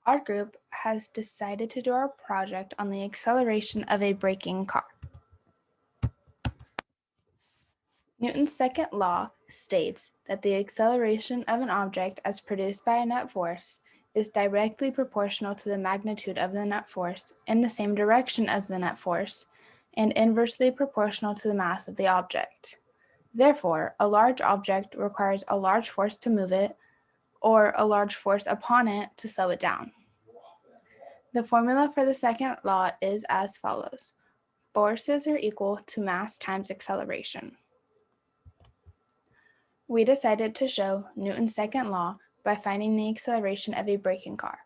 Our group has decided to do our project on the acceleration of a braking car. Newton's second law states that the acceleration of an object as produced by a net force is directly proportional to the magnitude of the net force in the same direction as the net force and inversely proportional to the mass of the object. Therefore, a large object requires a large force to move it or a large force upon it to slow it down. The formula for the second law is as follows. Forces are equal to mass times acceleration. We decided to show Newton's second law by finding the acceleration of a braking car.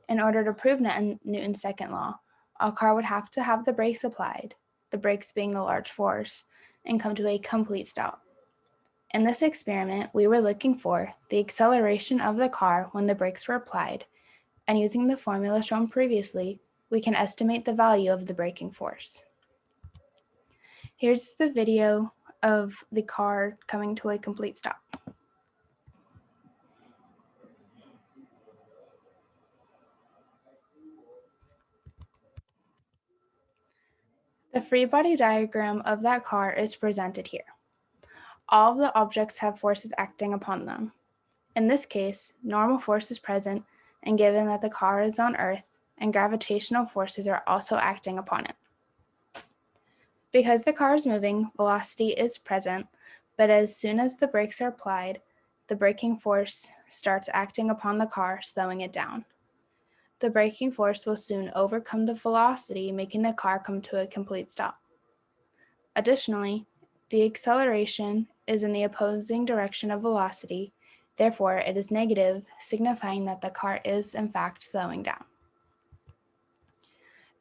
In order to prove Newton's second law, a car would have to have the brakes applied, the brakes being the large force, and come to a complete stop. In this experiment, we were looking for the acceleration of the car when the brakes were applied, and using the formula shown previously, we can estimate the value of the braking force. Here's the video of the car coming to a complete stop. The free body diagram of that car is presented here. All of the objects have forces acting upon them. In this case, normal force is present, and given that the car is on Earth, and gravitational forces are also acting upon it. Because the car is moving, velocity is present, but as soon as the brakes are applied, the braking force starts acting upon the car, slowing it down. The braking force will soon overcome the velocity, making the car come to a complete stop. Additionally, the acceleration is in the opposing direction of velocity, therefore it is negative, signifying that the car is in fact slowing down.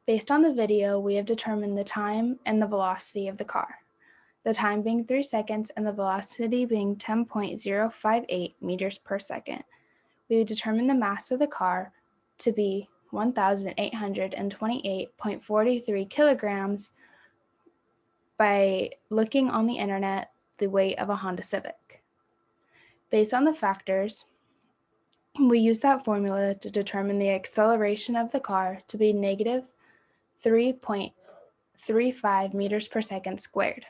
Based on the video, we have determined the time and the velocity of the car, the time being 3 seconds and the velocity being 10.058 meters per second. We would determine the mass of the car to be 1,828.43 kilograms by looking on the internet the weight of a Honda Civic. Based on the factors, we use that formula to determine the acceleration of the car to be negative 3.35 meters per second squared.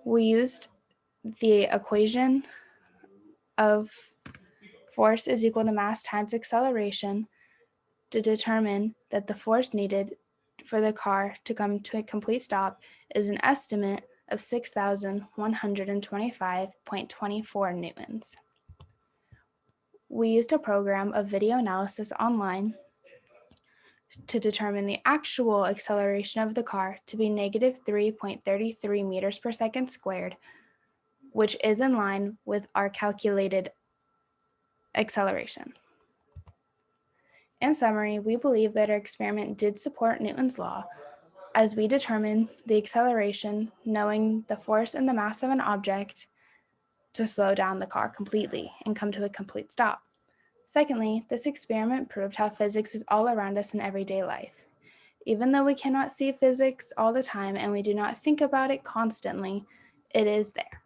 We used the equation of force is equal to mass times acceleration to determine that the force needed for the car to come to a complete stop is an estimate of 6,125.24 newtons. We used a program of video analysis online to determine the actual acceleration of the car to be negative 3.33 meters per second squared, which is in line with our calculated acceleration. In summary, we believe that our experiment did support Newton's law, as we determined the acceleration knowing the force and the mass of an object to slow down the car completely and come to a complete stop. Secondly, this experiment proved how physics is all around us in everyday life. Even though we cannot see physics all the time and we do not think about it constantly, it is there.